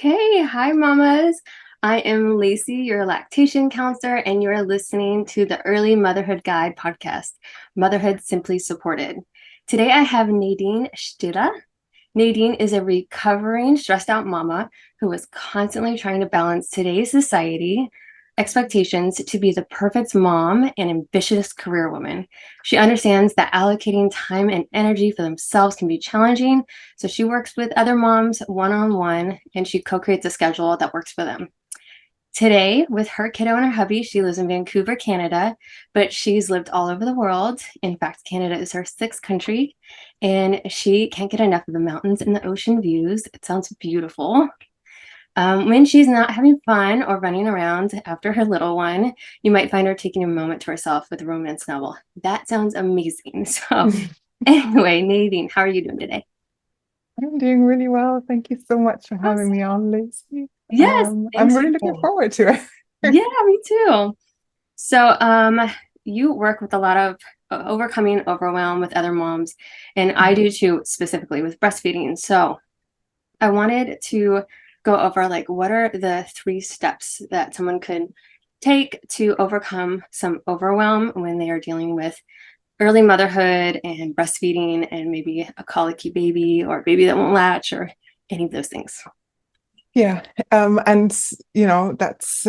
Okay, hi mamas. I am Lacey, your lactation counselor, and you're listening to the Early Motherhood Guide podcast, Motherhood Simply Supported. Today I have Nadine Stille. Nadine is a recovering stressed out mama who is constantly trying to balance today's society expectations to be the perfect mom and ambitious career woman. She understands that allocating time and energy for themselves can be challenging, so she works with other moms one on one and she co creates a schedule that works for them. Today, with her kiddo and her hubby, she lives in Vancouver, Canada, but she's lived all over the world. In fact, Canada is her sixth country, and she can't get enough of the mountains and the ocean views. It sounds beautiful. When she's not having fun or running around after her little one, you might find her taking a moment to herself with a romance novel. That sounds amazing. So, anyway, Nadine, how are you doing today? I'm doing really well. Thank you so much for having Awesome. me on, Lucy. Yes, I'm thanks really looking again. forward to it. Yeah, me too. So, you work with a lot of overcoming overwhelm with other moms, and I do too, specifically with breastfeeding. So, I wanted to go over like what are the three steps that someone could take to overcome some overwhelm when they are dealing with early motherhood and breastfeeding and maybe a colicky baby or a baby that won't latch or any of those things. Yeah, and that's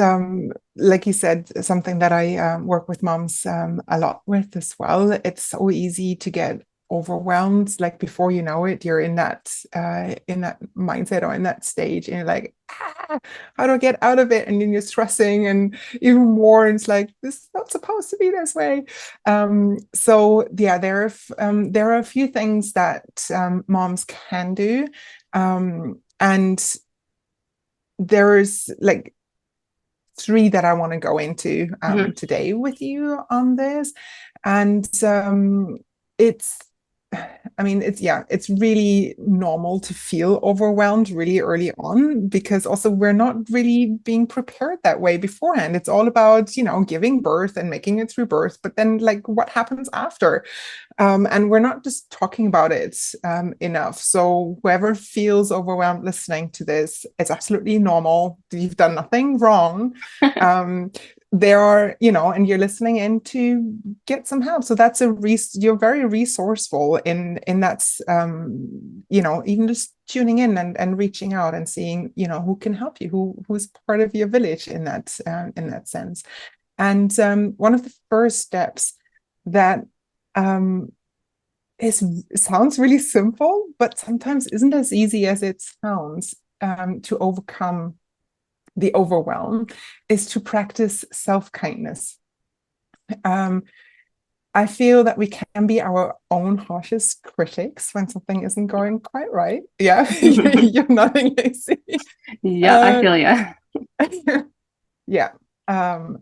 like you said, something that I work with moms a lot with as well. It's so easy to get overwhelmed. Like before you know it, you're in that mindset or in that stage, and you're like, how do I get out of it? And then you're stressing, and even more. And it's like this is not supposed to be this way. So yeah, there are a few things that moms can do. And there's like three that I want to go into Mhm. today with you on this. And it's, I mean, it's really normal to feel overwhelmed really early on because also we're not really being prepared that way beforehand. It's all about, giving birth and making it through birth, but then like what happens after? And we're not just talking about it enough. So whoever feels overwhelmed listening to this, it's absolutely normal. You've done nothing wrong. Um, there are, and you're listening in to get some help. So that's you're very resourceful in that, even just tuning in and reaching out and seeing, who can help you, who's part of your village in that sense. And one of the first steps that um, is sounds really simple, but sometimes isn't as easy as it sounds to overcome the overwhelm, is to practice self-kindness. Um, I feel that we can be our own harshest critics when something isn't going quite right. Yeah, you're nothing lazy. Yeah, I Uh, feel you. yeah.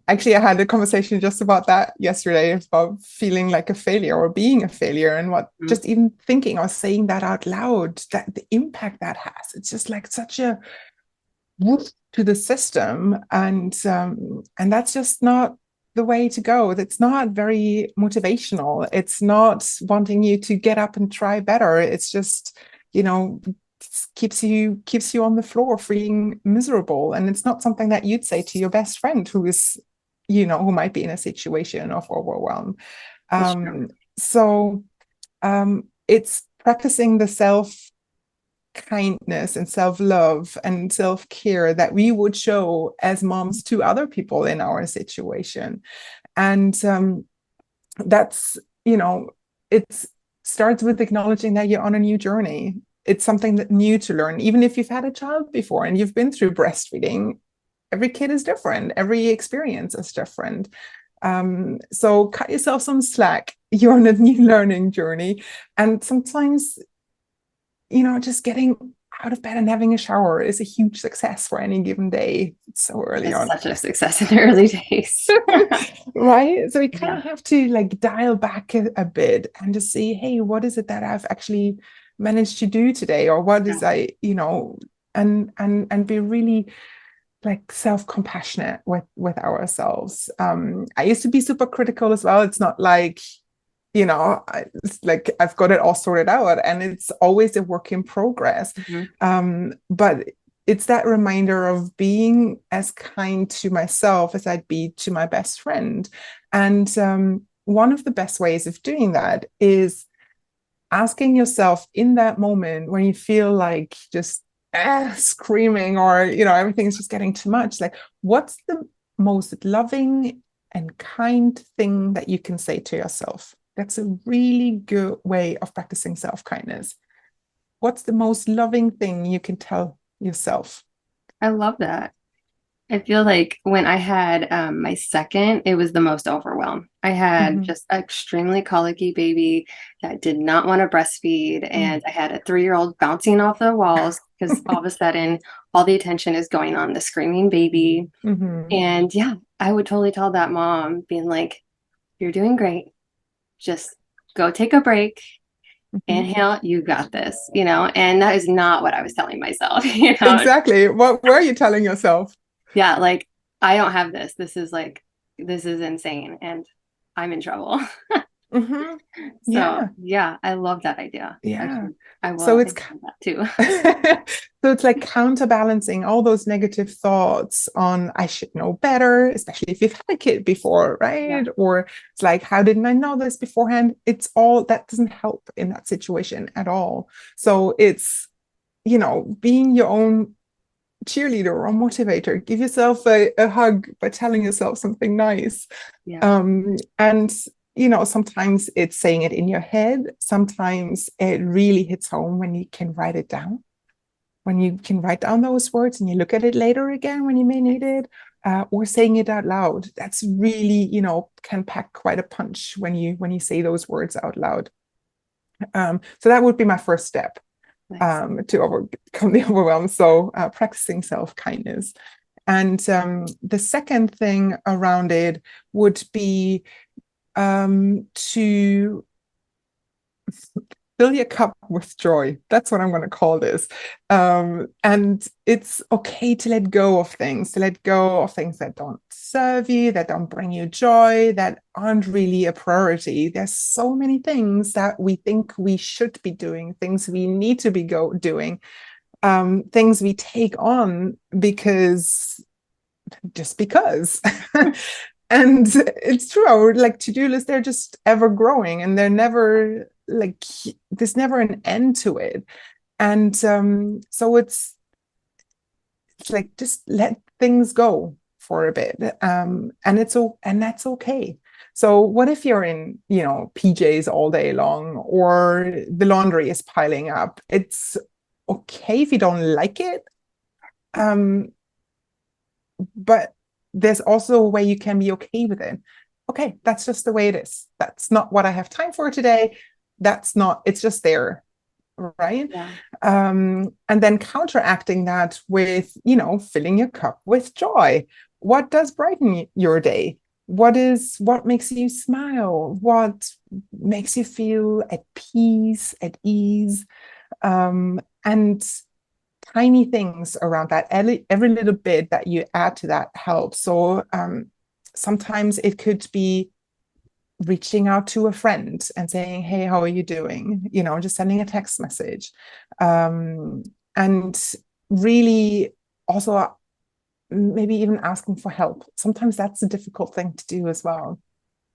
Actually, I had a conversation just about that yesterday, about feeling like a failure or being a failure, and what just even thinking or saying that out loud, that the impact that has. It's just like such a woof to the system, and that's just not the way to go. That's not very motivational. It's not wanting you to get up and try better. It's just, you know, keeps you on the floor feeling miserable. And it's not something that you'd say to your best friend who is, who might be in a situation of overwhelm. That's true. Um, so it's practicing the self kindness and self-love and self-care that we would show as moms to other people in our situation. And that's, it starts with acknowledging that you're on a new journey. It's something that new to learn. Even if you've had a child before and you've been through breastfeeding, every kid is different, every experience is different. So cut yourself some slack. You're on a new learning journey. And sometimes, just getting out of bed and having a shower is a huge success for any given day. It's so early That's on. such a success in the early days. Right? So we kind Yeah. of have to like dial back a bit and just see, hey, what is it that I've actually managed to do today? Or what is and be really like self-compassionate with ourselves. I used to be super critical as well. It's not like, it's like I've got it all sorted out, and it's always a work in progress. Mhm. But it's that reminder of being as kind to myself as I'd be to my best friend. And one of the best ways of doing that is asking yourself in that moment when you feel like just screaming, or everything's just getting too much, like, what's the most loving and kind thing that you can say to yourself? That's a really good way of practicing self-kindness. What's the most loving thing you can tell yourself? I love that. I feel like when I had my second, it was the most overwhelmed. I had Mm-hmm. just an extremely colicky baby that did not want to breastfeed. And I had a 3-year-old bouncing off the walls because all of a sudden, all the attention is going on the screaming baby. Mm-hmm. And yeah, I would totally tell that mom, being like, you're doing great. Just go take a break, Mm-hmm. inhale, you got this. And that is not what I was telling myself, Exactly. What were you telling yourself? Yeah, like I don't have this. This is insane and I'm in trouble. Mm-hmm. So Yeah. yeah, I love that idea. Yeah. Actually, I will So it's implement that too. so it's like counterbalancing all those negative thoughts on I should know better, especially if you've had a kid before, Yeah, right? Or it's like, how didn't I know this beforehand? It's all that doesn't help in that situation at all. So it's, being your own cheerleader or motivator. Give yourself a hug by telling yourself something nice. yeah, And sometimes it's saying it in your head. Sometimes it really hits home when you can write it down. When you can write down those words and you look at it later again when you may need it, or saying it out loud. That's really, can pack quite a punch when you say those words out loud. So that would be my first step nice. to overcome the overwhelm. So practicing self-kindness. And the second thing around it would be to fill your cup with joy. That's what I'm going to call this. And it's okay to let go of things, that don't serve you, that don't bring you joy, that aren't really a priority. There's so many things that we think we should be doing, things we need to be doing, things we take on just because. And it's true, our like to-do list, they're just ever growing, and they're never like there's never an end to it. And so it's like, just let things go for a bit, and that's okay. So what if you're in PJs all day long, or the laundry is piling up? It's okay if you don't like it, um but there's also a way you can be okay with it. Okay, that's just the way it is. That's not what I have time for today. It's just there, right? Yeah, And then counteracting that with, filling your cup with joy. What does brighten your day? What makes you smile? What makes you feel at peace, at ease? And tiny things around that. Every little bit that you add to that helps. So sometimes it could be reaching out to a friend and saying, hey, how are you doing? Just sending a text message. And really also maybe even asking for help. Sometimes that's a difficult thing to do as well.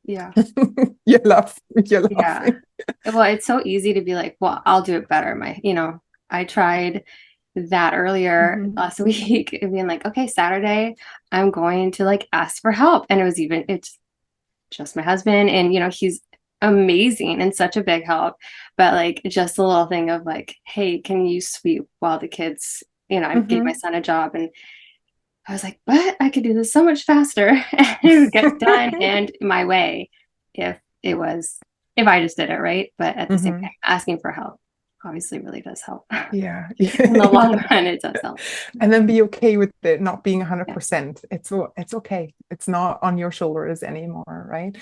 yeah, You're yeah. laughing. Well, it's so easy to be like, well, I'll do it better. I tried that earlier Mm-hmm. last week, being like, okay, Saturday, I'm going to like ask for help. And it's just my husband, and he's amazing and such a big help, but like just a little thing of like, hey, can you sweep while the kids, I gave my Mm-hmm. son a job, and I was like, but I could do this so much faster and it would get done and my way if it was if I just did it right. But at the same Mm-hmm. time, asking for help obviously really does help. Yeah. In the long run, it does help. And then be okay with it not being Yeah, 100%. It's okay. It's not on your shoulders anymore, right?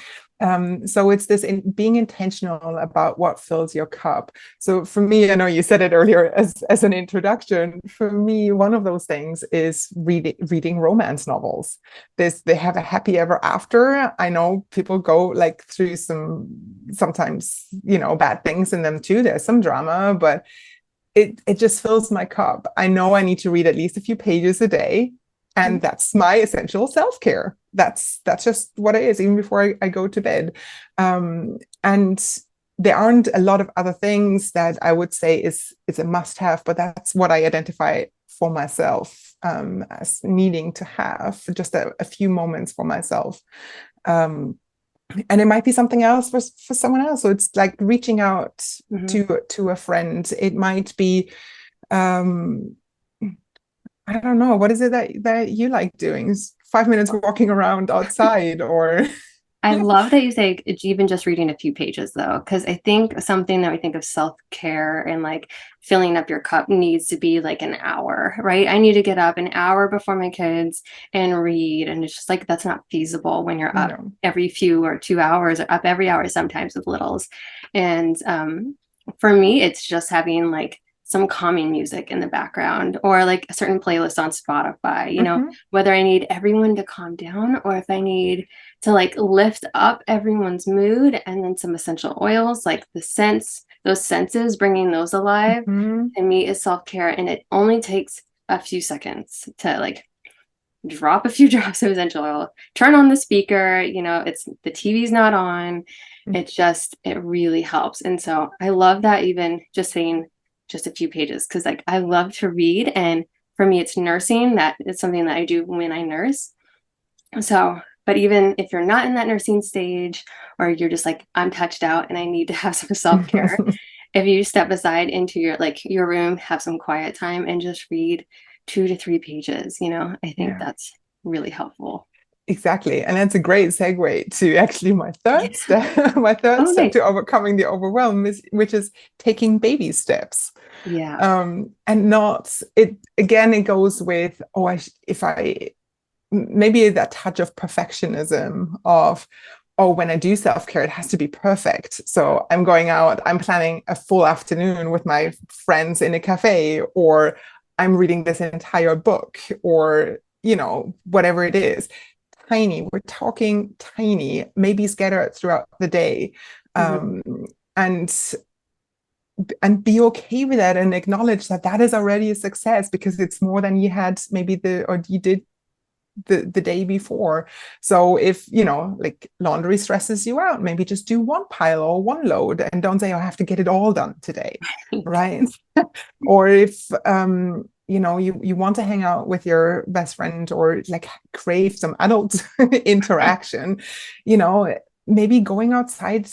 So it's this being intentional about what fills your cup. So for me, I know you said it earlier as an introduction. For me, one of those things is reading romance novels. They have a happy ever after. I know people go like through sometimes bad things in them too. There's some drama, but it just fills my cup. I know I need to read at least a few pages a day, and that's my essential self-care. That's just what it is, even before I go to bed. And there aren't a lot of other things that I would say is a must-have, but that's what I identify for myself, as needing to have just a few moments for myself. Um, and it might be something else for someone else. So it's like reaching out to a friend. It might be, um, I don't know, what is it that you like doing? Is 5 minutes walking around outside, or I love that you say even just reading a few pages though, because I think something that we think of self-care and like filling up your cup needs to be like an hour, right? I need to get up an hour before my kids and read. And it's just like that's not feasible when you're up no. every few or 2 hours or up every hour sometimes with littles. And for me, it's just having like some calming music in the background or like a certain playlist on Spotify, whether I need everyone to calm down or if I need to like lift up everyone's mood, and then some essential oils like the scents, those senses, bringing those alive to me is self-care. And it only takes a few seconds to like drop a few drops of essential oil, turn on the speaker, it's the TV's not on. It really helps. And so I love that, even just saying just a few pages, because like I love to read, and for me it's nursing. That is something that I do when I nurse. So, but even if you're not in that nursing stage, or you're just like, I'm touched out and I need to have some self-care, if you step aside into your room, have some quiet time and just read 2 to 3 pages, I think Yeah. that's really helpful. Exactly. And that's a great segue to actually my Yeah. third step. My third Oh, step nice. to overcoming the overwhelm which is taking baby steps. Yeah. And not it again, it goes with, if I maybe that touch of perfectionism of, oh, when I do self-care, it has to be perfect. So I'm going out, I'm planning a full afternoon with my friends in a cafe, or I'm reading this entire book, or, whatever it is. Tiny, we're talking tiny, maybe scattered throughout the day. Mhm. And be okay with that, and acknowledge that that is already a success, because it's more than you had maybe or you did the day before. So if like laundry stresses you out, maybe just do one pile or one load, and don't say, oh, I have to get it all done today, right? Or if you want to hang out with your best friend, or like crave some adult interaction, maybe going outside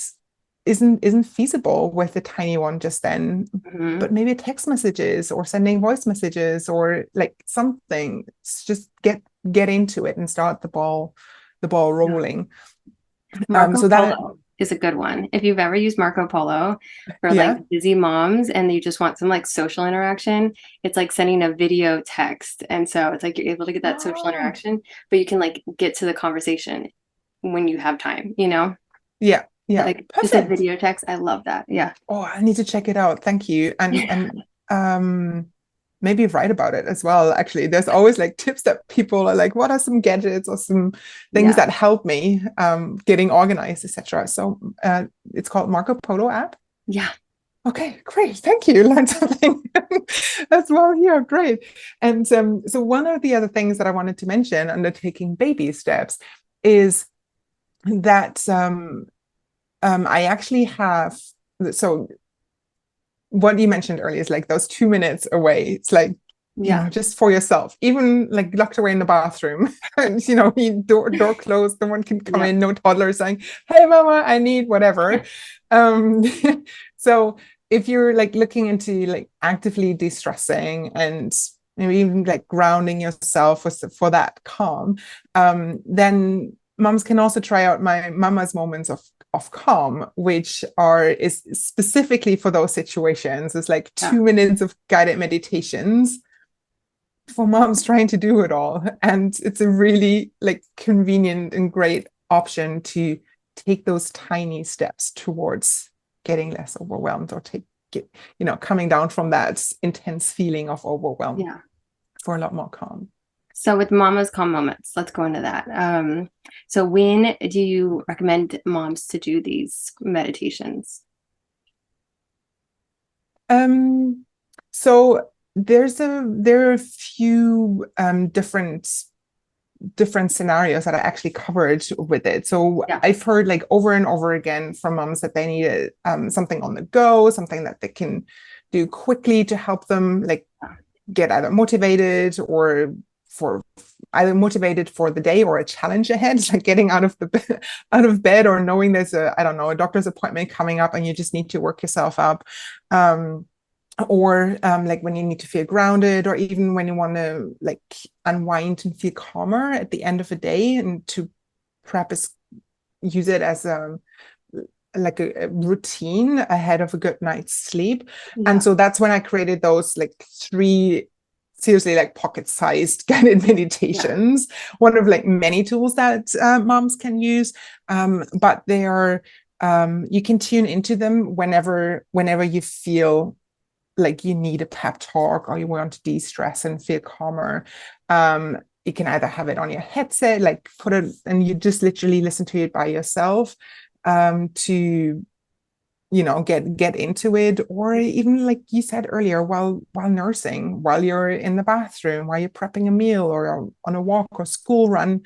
isn't feasible with the tiny one just then. Mhm. But maybe text messages or sending voice messages or like something. Just get into it and start the ball Yeah. rolling. Marco So that Polo is a good one. If you've ever used Marco Polo for like yeah. busy moms and you just want some like social interaction, it's like sending a video text. And so it's like you're able to get that social Oh, interaction, but you can like get to the conversation when you have time. yeah, yeah. Like just a Perfect. video text. I love that. Yeah. Oh, I need to check it out. Thank you. And maybe write about it as well. Actually, there's always like tips that people are like, what are some gadgets or some things Yeah. that help me getting organized, etc. So it's called Marco Polo app. Yeah. Okay, great. Thank you. Learned something as well here. Great. And so one of the other things that I wanted to mention under taking baby steps is that I actually have, so what you mentioned earlier is like those 2 minutes away. It's like, Yeah. just for yourself, even like locked away in the bathroom, and you door closed, no one can come Yep. in, no toddler saying, "Hey, mama, I need whatever." Um, so if you're like looking into like actively de-stressing and maybe even like grounding yourself for that calm, then moms can also try out my mama's moments of calm, which is specifically for those situations. It's like Yeah. 2 minutes of guided meditations for moms trying to do it all. And it's a really like convenient and great option to take those tiny steps towards getting less overwhelmed, or coming down from that intense feeling of overwhelm Yeah. for a lot more calm. So with mama's calm moments, let's go into that. So when do you recommend moms to do these meditations? Um, So there are a few different scenarios that I actually covered with it. So Yeah. I've heard like over and over again from moms that they need something on the go, something that they can do quickly to help them like get either motivated or for either motivated for the day or a challenge ahead. It's like getting out of bed or knowing there's a, I don't know, a doctor's appointment coming up and you just need to work yourself up. Um, or like when you need to feel grounded, or even when you want to like unwind and feel calmer at the end of a day, and to perhaps use it as a routine ahead of a good night's sleep. And Yeah. so that's when I created those like three seriously like pocket-sized guided Yeah. meditations, one of like many tools that moms can use. But they are you can tune into them whenever you feel like you need a pep talk or you want to de-stress and feel calmer. You can either have it on your headset, like put it, and you just literally listen to it by yourself, to get into it, or even like you said earlier, while nursing, while you're in the bathroom, while you're prepping a meal or on a walk or school run,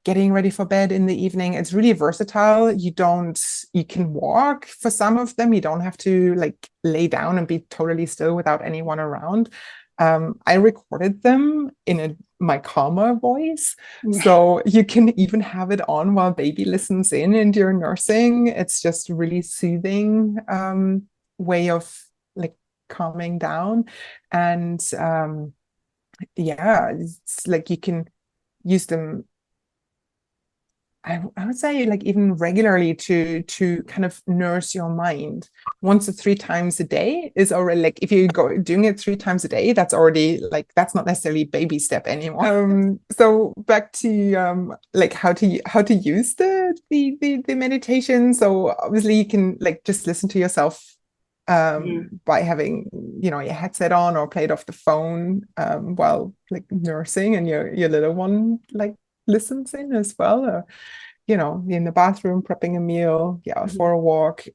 getting ready for bed in the evening. It's really versatile. You can walk for some of them. You don't have to like lay down and be totally still without anyone around. I recorded them in my calmer voice. So you can even have it on while baby listens in and you're nursing. It's just really soothing way of like calming down. And yeah, it's like you can use them. I would say like even regularly to kind of nurse your mind. Once or three times a day is already like, if you go doing it three times a day, that's already like, that's not necessarily baby step anymore. So back to like how to use the meditation. So obviously you can like just listen to yourself Mhm. by having your headset on or play it off the phone while like nursing, and your little one like listens in as well, or in the bathroom prepping a meal, yeah, for Mhm. a walk.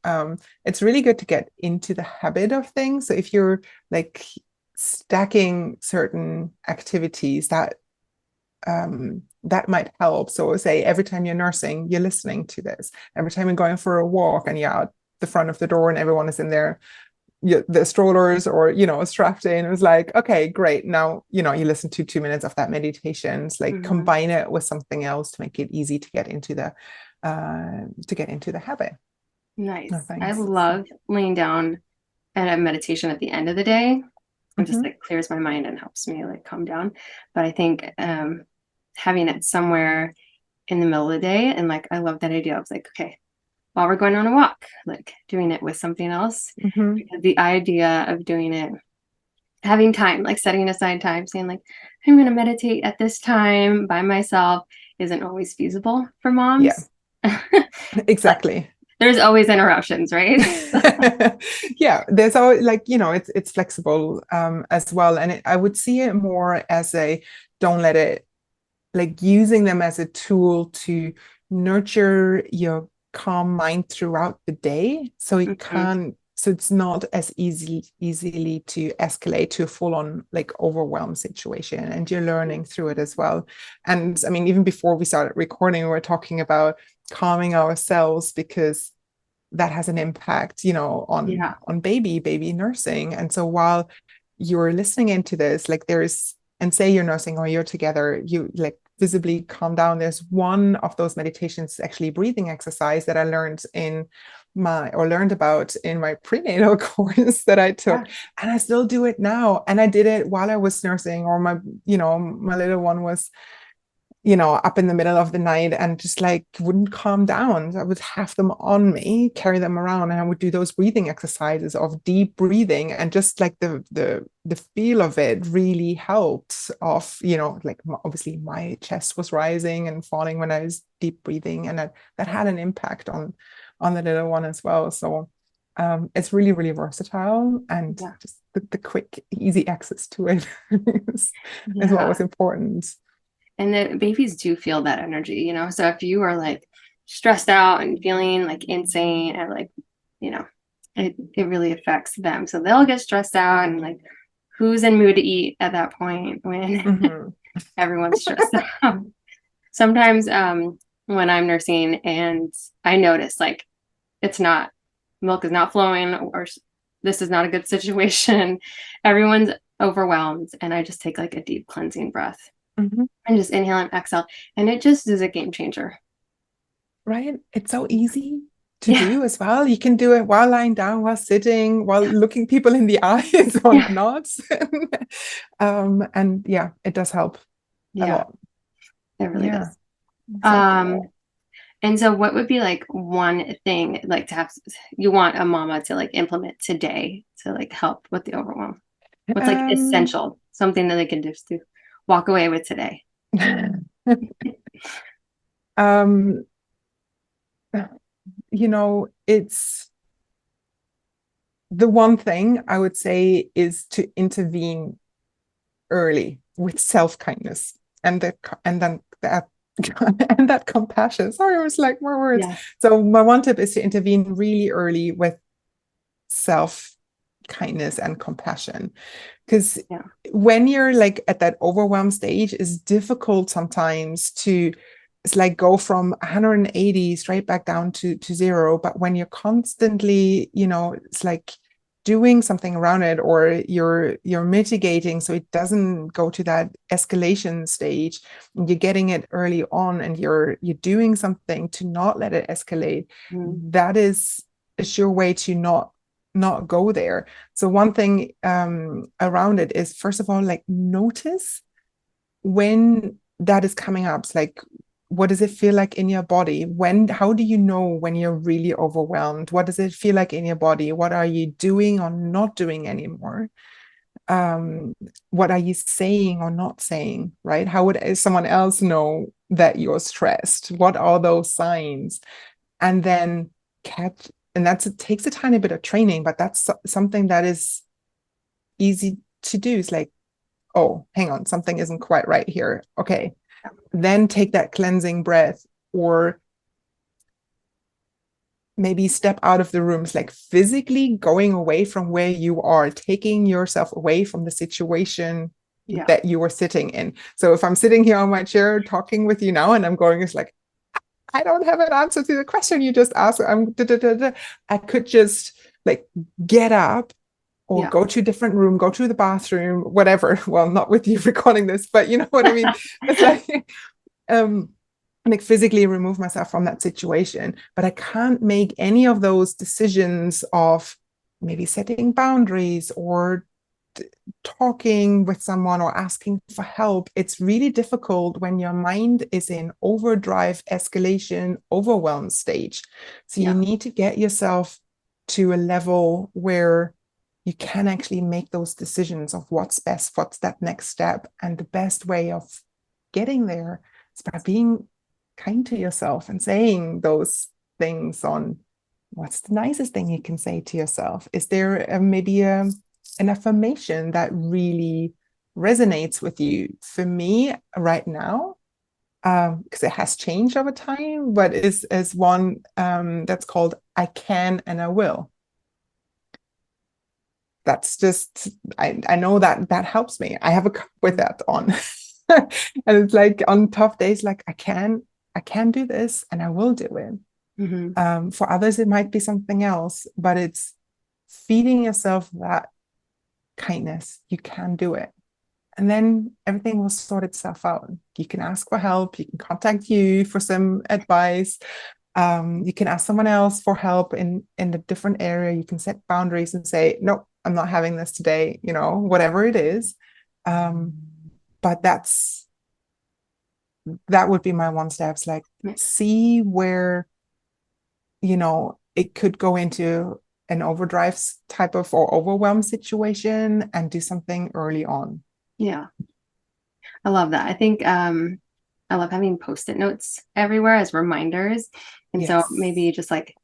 It's really good to get into the habit of things. So if you're like stacking certain activities, that might help. So say every time you're nursing, you're listening to this. Every time you're going for a walk and you're out the front of the door and everyone is in there, the strollers or strapped in, it was like, okay, great, now you listen to 2 minutes of that meditation. It's like Mhm. combine it with something else to make it easy to get into the habit Nice. of I things. So, love laying down and a meditation at the end of the day. It just mhm, like clears my mind and helps me like calm down. But I think having it somewhere in the middle of the day, and like I love that idea. I was like, okay, while we're going on a walk, like doing it with something else. mhm. Because the idea of doing it, having time, like setting aside time, saying like, I'm gonna meditate at this time by myself isn't always feasible for Yeah, moms. Like exactly. there's always interruptions, right? Yeah, there's always like it's flexible as well, and I would see it more as a, don't let it, like using them as a tool to nurture your calm mind throughout the day, so Mhm. it's not as easily to escalate to a full-on like overwhelm situation, and you're learning through it as well. And I mean, even before we started recording, we were talking about calming ourselves, because that has an impact on Yeah. baby nursing. And so while you're listening into this, like there's, and say you're nursing or you're together, you like visibly calm down. There's one of those meditations, actually breathing exercise, that I learned about in my prenatal course that I Yeah. took, and I still do it now. And I did it while I was nursing, or my little one was up in the middle of the night and just like wouldn't calm down. I would have them on me, carry them around, and I would do those breathing exercises of deep breathing, and just like the feel of it really helped off, like obviously my chest was rising and falling when I was deep breathing, and that had an impact on the little one as well. So it's really, really versatile, and Yeah. just the quick, easy access to it is what was Yeah. important. And the babies do feel that energy. So if you are like stressed out and feeling like insane and like, you know, it really affects them. So they'll get stressed out and like who's in mood to eat at that point when Mm-hmm. everyone's stressed out. Sometimes when I'm nursing and I notice like it's not milk is not flowing or this is not a good situation, everyone's overwhelmed and I just take like a deep cleansing breath Mm-hmm. and just inhale and exhale and it just is a game changer. Right? It's so easy to Yeah. do as well. You can do it while lying down, while sitting, while looking people in the eyes or Yeah. not. And yeah, it does help a Yeah, lot. it really Yeah, does. exactly. Um, and so what would be like one thing like to have you want a mama to like implement today to like help with the overwhelm? What's like Um, essential, something that they can just do, walk away with today? um, it's the one thing I would say is to intervene early with self-kindness and then that and that compassion. Sorry, I was like more words. Yeah. So my one tip is to intervene really early with self kindness and compassion, because Yeah. when you're like at that overwhelm stage, it's difficult sometimes to it's like go from 180 straight back down to zero. But when you're constantly, it's like doing something around it, or you're mitigating so it doesn't go to that escalation stage, and you're getting it early on, and you're doing something to not let it escalate. Mm, That is a sure way to not go there. So one thing around it is, first of all, like notice when that is coming up. It's like, what does it feel like in your body? How do you know when you're really overwhelmed? What does it feel like in your body? What are you doing or not doing anymore? Um, what are you saying or not saying, right? How would someone else know that you're stressed? What are those signs? And then catch, and it takes a tiny bit of training, but that's something that is easy to do. It's like, oh, hang on, something isn't quite right here. Okay. Then take that cleansing breath, or maybe step out of the room. It's like physically going away from where you are, taking yourself away from the situation yeah. that you were sitting in. So if I'm sitting here on my chair talking with you now and I'm going, it's like, I don't have an answer to the question you just asked. I could just like get up or Yeah. go to a different room, go to the bathroom, whatever. Well, not with you recording this, but you know what I mean? It's um, like physically remove myself from that situation. But I can't make any of those decisions of maybe setting boundaries or talking with someone or asking for help. It's really difficult when your mind is in overdrive, escalation, overwhelm stage. So you Yeah. need to get yourself to a level where you can actually make those decisions of what's best, what's that next step. And the best way of getting there is by being kind to yourself and saying those things on what's the nicest thing you can say to yourself. Is there maybe an affirmation that really resonates with you? For me right now, because it has changed over time, but is one that's called I can and I will. That's just I know that helps me. I have a cup with Mm, that on. And it's like on tough days, like I can do this and I will do it. mm-hmm. For others, it might be something else, but it's feeding yourself that kindness. You can do it. And then everything will sort itself out. You can ask for help. You can contact you for some advice. You can ask someone else for help in a different area. You can set boundaries and say, no, I'm not having this today, whatever it is. Um, but that would be my one steps, like see where, it could go into an overdrive type of or overwhelm situation and do something early on. Yeah. I love that. I think I love having post-it notes everywhere as reminders. And so Yes. maybe just like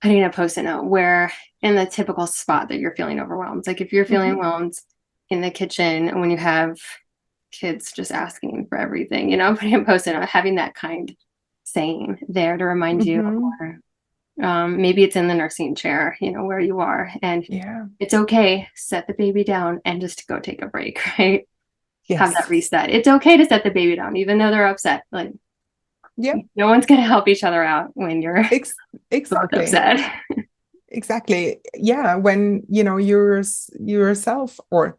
putting a post-it note where in the typical spot that you're feeling overwhelmed. Like if you're feeling Mm-hmm. overwhelmed in the kitchen when you have kids just asking for everything, putting a post-it note, having that kind saying there to remind you Mm-hmm. or Maybe it's in the nursing chair, where you are. And Yeah. it's okay. Set the baby down and just go take a break, right? Have that Yes. reset. It's okay to set the baby down, even though they're upset. Like, Yeah. no one's going to help each other out when you're Ex both exactly. upset. Exactly. Yeah. When, you're yourself, or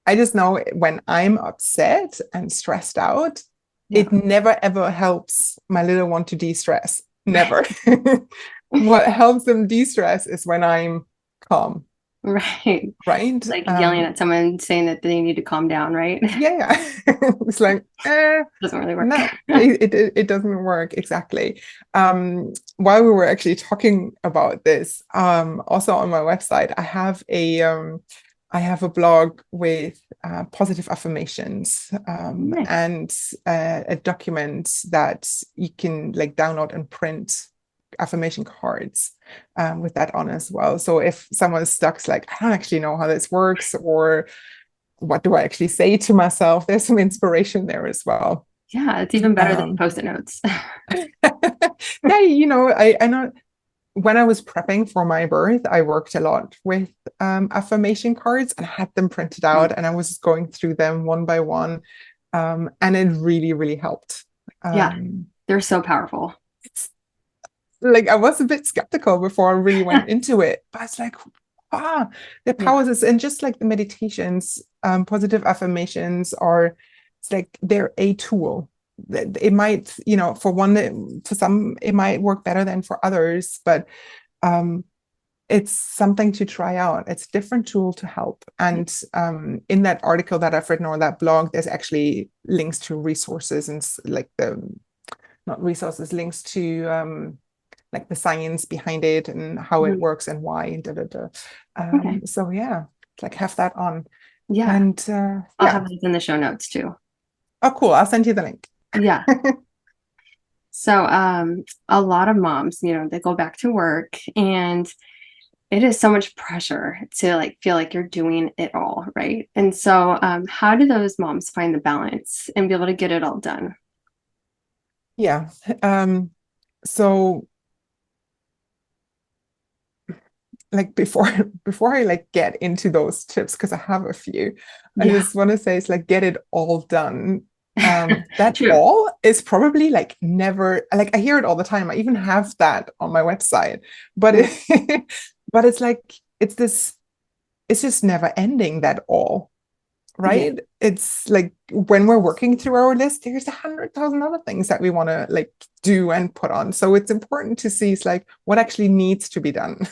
I just know when I'm upset and stressed out, Yeah. it never ever helps my little one to de-stress. Never. Right. What helps them de-stress is when I'm calm, Right. right? Like yelling at someone saying that they need to calm down, right? Yeah. It's like, Doesn't really work. no, it doesn't work exactly. While we were actually talking about this, also on my website, I have a blog with positive affirmations, Nice. and a document that you can like download and print affirmation cards, with that on as well. So if someone's stuck, like, I don't actually know how this works, or what do I actually say to myself, there's some inspiration there as well. Yeah, it's even better than Um, post-it notes. yeah, I know when I was prepping for my birth, I worked a lot with affirmation cards and had them printed out, and I was going through them one by one, and it really, really helped. Yeah, Um, they're so powerful. it's like I was a bit skeptical before I really went into it, but it's like, the Yeah. powers is, and just like the meditations, positive affirmations are, it's like they're a tool. It might, for one, for some, it might work better than for others, but um, it's something to try out. It's a different tool to help. And in that article that I've written, or that blog, there's actually links to resources, and like the, not resources, links to like the science behind it and how it Mhm. works and why, and da da da. Okay. So yeah, like have that on. Yeah, And I'll yeah. have it in the show notes too. Oh, cool. I'll send you the link. Yeah. So, a lot of moms, they go back to work and it is so much pressure to like feel like you're doing it all, right? And so, how do those moms find the balance and be able to get it all done? Yeah. So like before I like get into those tips, because I have a few, I Yeah. just want to say it's like get it all done. That True. all is probably like never, like I hear it all the time. I even have that on my website, but Mm. but it's like it's just never ending, that all, Yeah. right? It's like when we're working through our list, there's 100,000 other things that we want to like do and put on. So it's important to see it's like what actually needs to be done.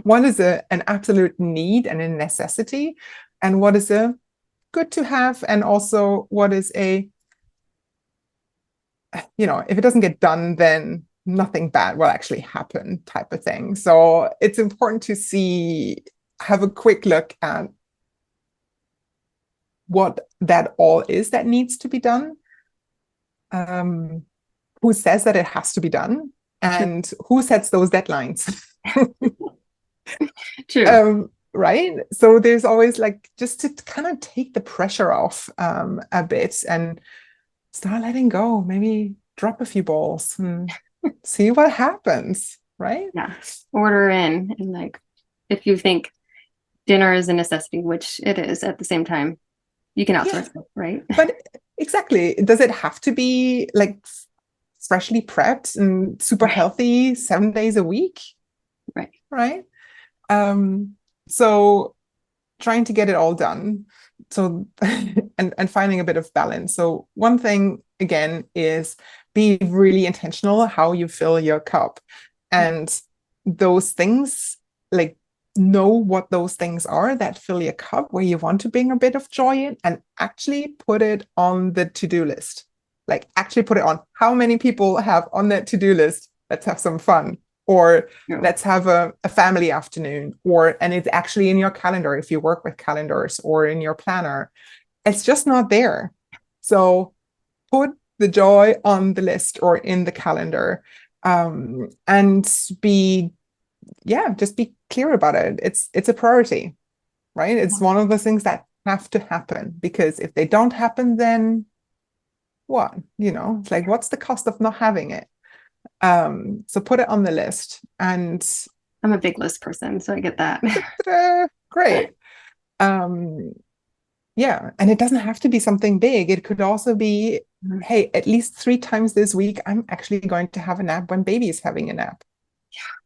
What is an absolute need and a necessity, and what is a good to have, and also what is a, if it doesn't get done, then nothing bad will actually happen, type of thing. So it's important to have a quick look at what that all is that needs to be done, um, who says that it has to be done, True. and who sets those deadlines. True. Right? So there's always like, just to kind of take the pressure off, a bit, and start letting go, maybe drop a few balls and see what happens, right? Yeah. Order in and like if you think dinner is a necessity, which it is at the same time, you can Yeah, outsource it, right? but exactly, does it have to be like freshly prepped and super Right. healthy 7 days a week, Right. right? So trying to get it all done. So and finding a bit of balance. So one thing again is be really intentional how you fill your cup. And those things, like, know what those things are that fill your cup, where you want to bring a bit of joy in, and actually put it on the to-do list. Like actually put it on. How many people have on that to-do list, let's have some fun, or True. let's have a family afternoon, and it's actually in your calendar if you work with calendars, or in your planner. It's just not there. So put the joy on the list or in the calendar, and just be clear about it. It's a priority, right? It's one of those things that have to happen, because if they don't happen, then what? It's like, what's the cost of not having it? So put it on the list. And I'm a big list person, so I get that. great. Um, yeah. And it doesn't have to be something big. It could also be, Mhm. hey, at least 3 times this week, I'm actually going to have a nap when baby is having a nap.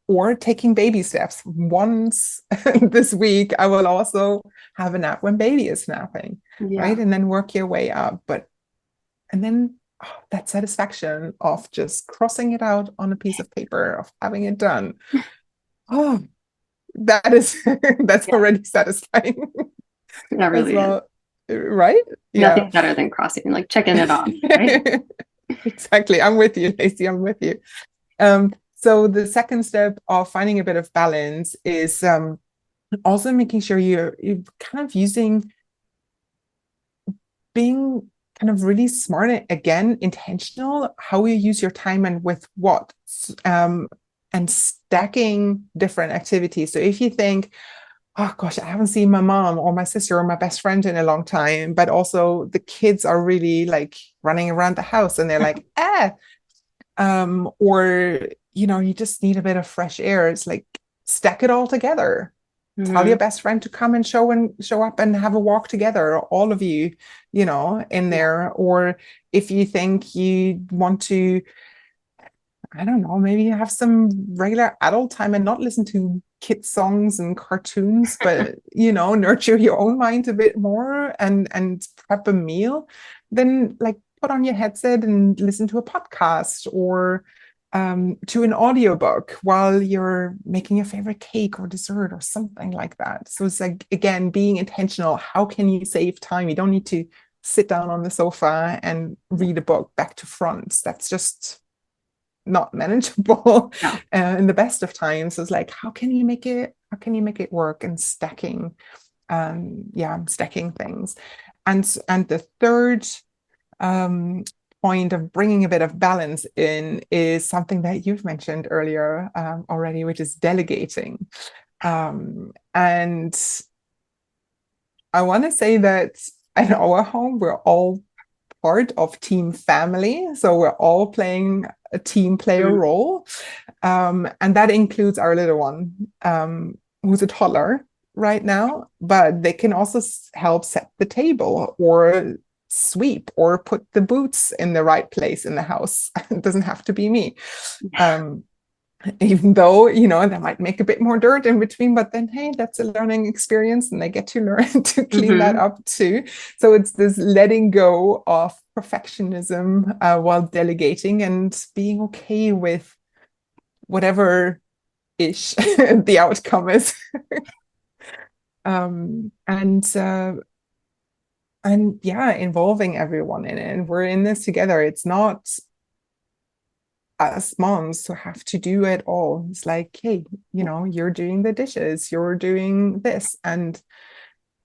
Or taking baby steps. Once this week, I will also have a nap when baby is napping, right? Yeah. And then work your way up. And then that satisfaction of just crossing it out on a piece of paper, of having it done. Oh, that is, that's Yeah, already satisfying that as really is. well, right? Yeah. Nothing better than crossing, like checking it off, right? Exactly. I'm with you, Lacey. I'm with you. So the second step of finding a bit of balance is also making sure you're kind of using being kind of really smart again, intentional, how you use your time and with what, and stacking different activities. So if you think, oh gosh, I haven't seen my mom or my sister or my best friend in a long time, but also the kids are really like running around the house and they're like, or you just need a bit of fresh air. It's like stack it all together. Tell your Hmm. best friend to come and show up and have a walk together, all of you, in Yeah. there. Or if you think you want to, I don't know, maybe have some regular adult time and not listen to kid songs and cartoons, but nurture your own mind a bit more and prep a meal, then like put on your headset and listen to a podcast or to an audiobook while you're making your favorite cake or dessert or something like that. So it's like, again, being intentional. How can you save time? You don't need to sit down on the sofa and read a book back to front. That's just not manageable Yeah. in the best of times. Is like, how can you make it work, and stacking things. And the third um point of bringing a bit of balance in is something that you've mentioned earlier already, which is delegating. And I want to say that in our home we're all part of team family. So we're all playing a team player Mm. role. And that includes our little one, who's a toddler right now, but they can also help set the table or sweep or put the boots in the right place in the house. It doesn't have to be me. Um, Even though that might make a bit more dirt in between, but then hey, that's a learning experience and they get to learn to clean that Hmm. up too. So it's this letting go of perfectionism while delegating and being okay with whatever ish the outcome is. And yeah, involving everyone in it. We're in this together. It's not us moms who have to do it all. It's like, hey, you're doing the dishes, you're doing this. And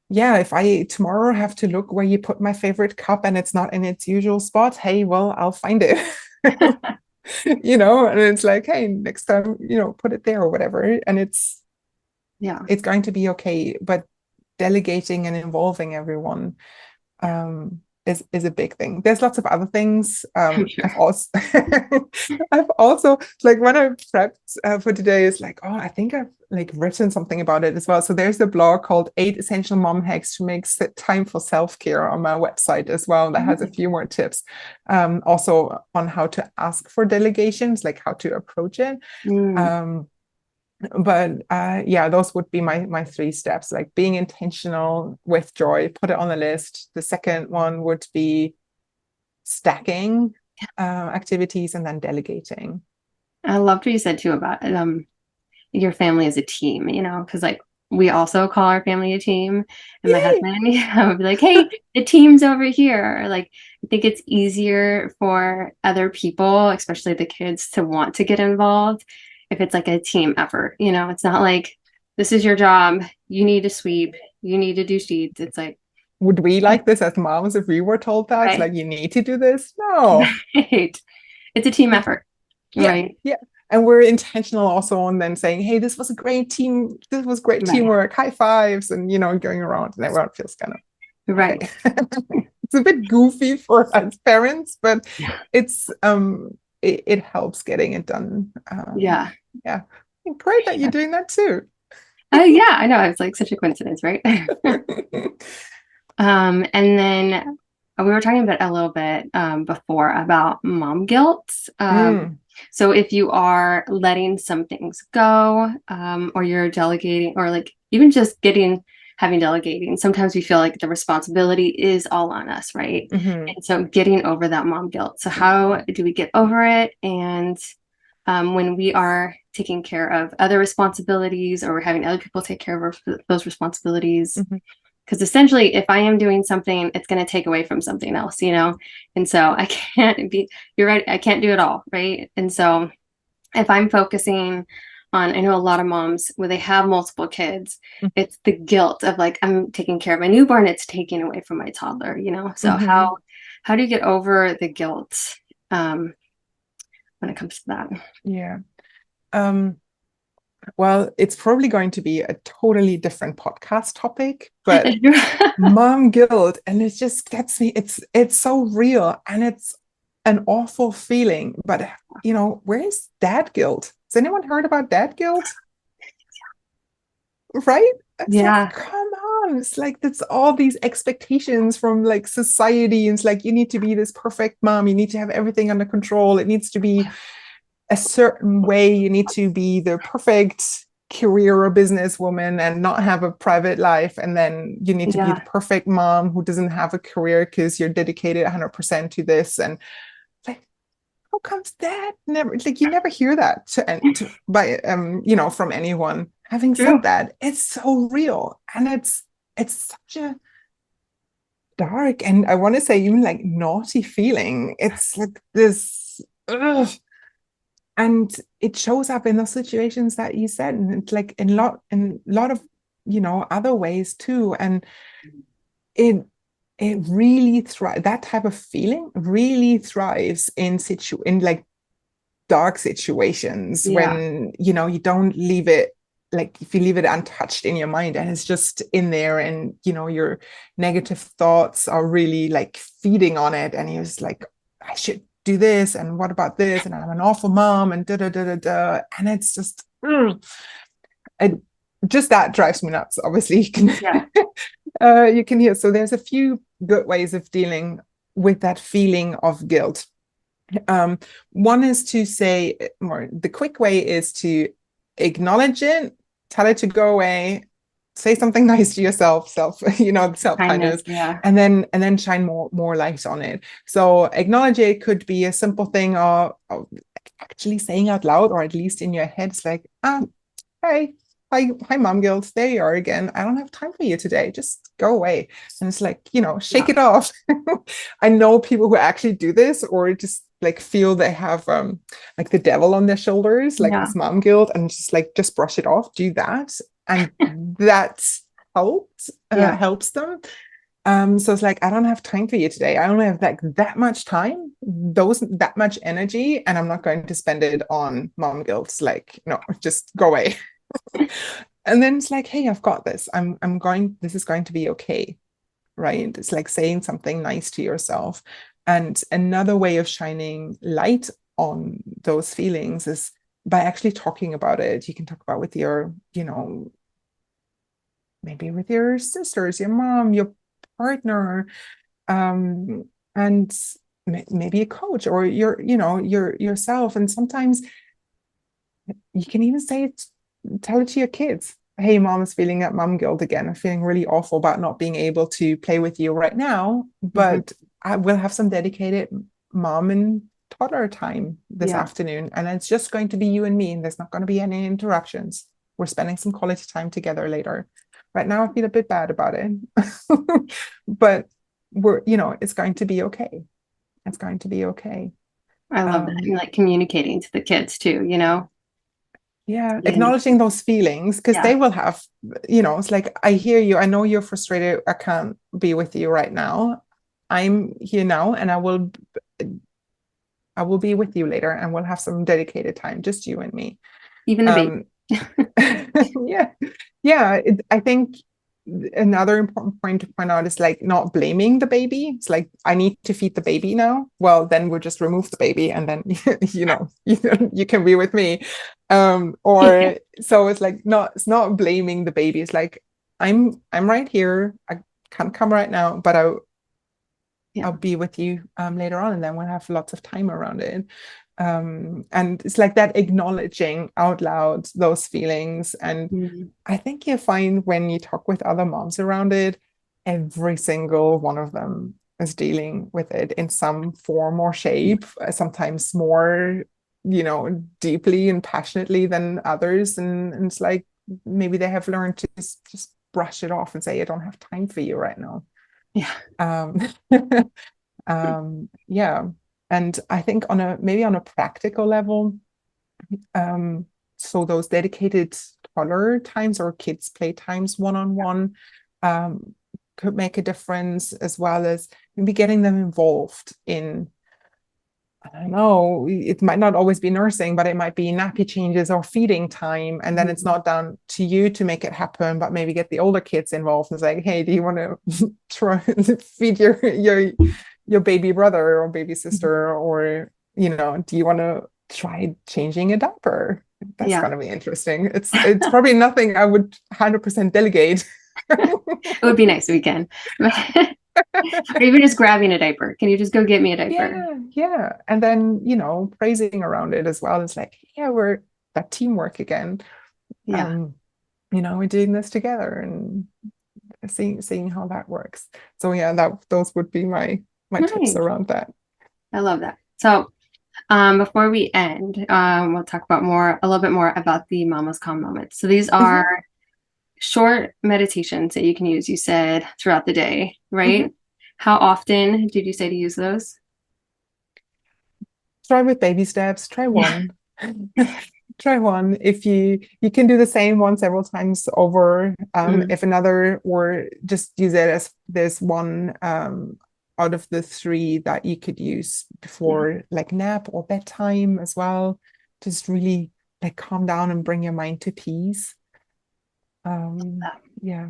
yeah, if I tomorrow have to look where you put my favorite cup and it's not in its usual spot, hey, well, I'll find it. And it's like, hey, next time, put it there or whatever. And it's Yeah. it's going to be okay. But delegating and involving everyone Yeah. is a big thing. There's lots of other things. I'm sure. I've also like when I prepped for today, it's like, oh, I think I've like written something about it as well. So there's a blog called 8 Essential Mom Hacks to Make Time for Self-Care on my website as well. That has a few more tips. Also on how to ask for delegations, like how to approach it. Mm. Um, but yeah, those would be my 3 steps, like being intentional with joy, put it on the list. The second one would be stacking activities and then delegating. I loved what you said too about your family as a team, because like we also call our family a team. And my Yay! husband, would be like, hey, the team's over here. Or, like, I think it's easier for other people, especially the kids, to want to get involved if it's like a team effort. It's not like this is your job, you need to sweep, you need to do sheets. It's like, Would we like this as moms if we were told that? right, Like, you need to do this? No. right. It's a team effort, Yeah, right? yeah. And we're intentional also on then saying, hey, this was a great team. This was great Right, teamwork. High fives. And, going around and everyone feels kind of right. okay. It's a bit goofy for us parents, but Yeah. it's it helps getting it done. Yeah. Yeah. Great that you're doing that too. Yeah, I know. It's like such a coincidence, right? And then we were talking about a little bit before about mom guilt. Mm, So if you are letting some things go, or you're delegating, or like even just having delegating, sometimes we feel like the responsibility is all on us, right? mhm. And so getting over that mom guilt. So how do we get over it? And when we are taking care of other responsibilities, or we're having other people take care of those responsibilities, Mhm. because essentially if I am doing something, it's going to take away from something else, and so I can't be, you're right, I can't do it all, right? And so if I'm focusing on, I know a lot of moms when they have multiple kids, it's the guilt of like, I'm taking care of my newborn, it's taking away from my toddler, so Mhm. how do you get over the guilt um, when it comes to that? Yeah. Um, well, it's probably going to be a totally different podcast topic, but mom guilt, and it just gets me. It's so real, and it's an awful feeling. But where's dad guilt? Has anyone heard about dad guilt? Right? It's like, Yeah, come on. It's like that's all these expectations from like society. And it's like you need to be this perfect mom. You need to have everything under control. It needs to be a certain way. You need to be the perfect career or businesswoman and not have a private life. And then you need to be the yeah, perfect mom who doesn't have a career because you're dedicated 100% to this. And like, how comes that? Never, like, you never hear that from anyone. Having said true. that, it's so real, and it's such a dark, and I want to say even like naughty feeling. It's like this, ugh, and it shows up in those situations that you said, and it's like in a lot of other ways too. And it really thrives. That type of feeling really thrives in like dark situations Yeah, when you don't leave it, like if you leave it untouched in your mind and it's just in there, and your negative thoughts are really like feeding on it, and you're just like, I should do this, and what about this, and I'm an awful mom, and da da da da da, and it's just it, just that drives me nuts. Obviously you can yeah, you can hear. So there's a few good ways of dealing with that feeling of guilt. One is to say, or the quick way is to acknowledge it, tell it to go away, say something nice to yourself, self kindness, kindness, yeah, and then shine more light on it. So acknowledge it could be a simple thing of actually saying out loud, or at least in your head. It's like, hey, hi, mom guilt. There you are again. I don't have time for you today. Just go away. And it's like, shake yeah, it off. I know people who actually do this, or just like feel they have like the devil on their shoulders, like yeah, this mom guilt, and just brush it off. Do that, and that yeah. helps them. So it's like, I don't have time for you today. I only have like that much time, that much energy, and I'm not going to spend it on mom guilt. It's like, no, just go away. And then it's like, hey, I've got this. I'm going, this is going to be okay. Right? It's like saying something nice to yourself. And another way of shining light on those feelings is by actually talking about it. You can talk about with your, maybe with your sisters, your mom, your partner, and maybe a coach, or yourself. And sometimes you can even tell it to your kids. Hey, mom is feeling that mom guilt again. I'm feeling really awful about not being able to play with you right now, Hmm. but I will have some dedicated mom and toddler time this Yeah, afternoon. And it's just going to be you and me, and there's not going to be any interruptions. We're spending some quality time together later. Right now, I feel a bit bad about it, but it's going to be okay. It's going to be okay. I love that. Um, And like communicating to the kids too. Yeah, And acknowledging those feelings, because yeah, they will have, it's like, I hear you. I know you're frustrated. I can't be with you right now. I'm here now, and I will be with you later, and we'll have some dedicated time, just you and me. even the baby. Um, yeah, yeah. I think another important point to point out is like not blaming the baby. It's like, I need to feed the baby now. Well, then we'll just remove the baby and then you can be with me. Yeah. Or so it's like it's not blaming the baby. It's like I'm right here. I can't come right now, but Yeah. I'll be with you later on, and then we'll have lots of time around it. And it's like that acknowledging out loud those feelings. And Mm. I think you find when you talk with other moms around it, every single one of them is dealing with it in some form or shape, sometimes more, deeply and passionately than others. And it's like maybe they have learned to just brush it off and say, I don't have time for you right now. Yeah. Um, yeah. And I think maybe on a practical level, um, so those dedicated toddler times or kids play times one-on-one could make a difference, as well as maybe getting them involved in, I don't know, it might not always be nursing, but it might be nappy changes or feeding time. And then it's Mhm. not down to you to make it happen, but maybe get the older kids involved and say, hey, do you want to try feed your baby brother or baby sister? Or, do you want to try changing a diaper? That's Yeah. going to be interesting. It's probably nothing I would 100% delegate. It would be nice if we can. Or even just grabbing a diaper. Can you just go get me a diaper? Yeah. And then, praising around it as well. It's like, yeah, we're that teamwork again. Yeah. Um, we're doing this together and seeing how that works. So yeah, those would be my tips Nice. around that. I love that. So, before we end, we'll talk about a little bit more about the Mama's Calm moments. So these are Mhm, short meditations that you can use, you said, throughout the day, mhm. right? How often did you say to use those? Try with baby steps. Try Yeah. one. Try one. If you can do the same one several times over. Mm, If another, or just use it as there's one out of the three that you could use yeah. before like nap or bedtime as well. Just really like calm down and bring your mind to peace. Yeah.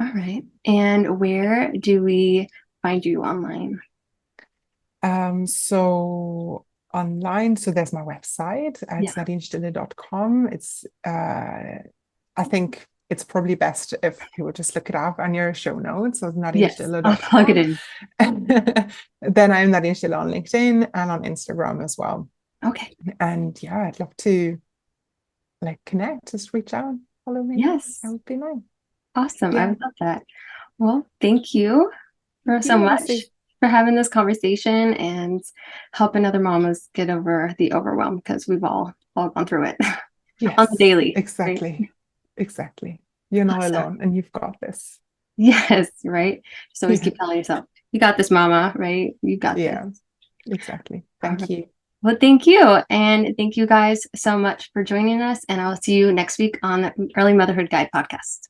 All right. And where do we find you online? So online, so there's my website. It's Yeah. nadinestille.com. I think it's probably best if people just look it up on your show notes. So Yes. I'll plug it nadinestille.com. in. Then I'm Nadine Stille on LinkedIn and on Instagram as well. Okay. And yeah, I'd love to like connect, just reach out, follow me. That Yes. would be nice. Awesome. I Yeah. would love that. Well, thank you for Thank so you, much Lucy. for having this conversation and helping other mamas get over the overwhelm because we've all gone through it on the Yes, daily, right? exactly. Exactly. You're not Awesome. alone and you've got this. Yes, right. Just always Yeah. keep telling yourself, you got this, mama, right? You got this. Yeah, exactly. All Thank right. you. Well, thank you. And thank you guys so much for joining us. And I'll see you next week on the Early Motherhood Guide podcast.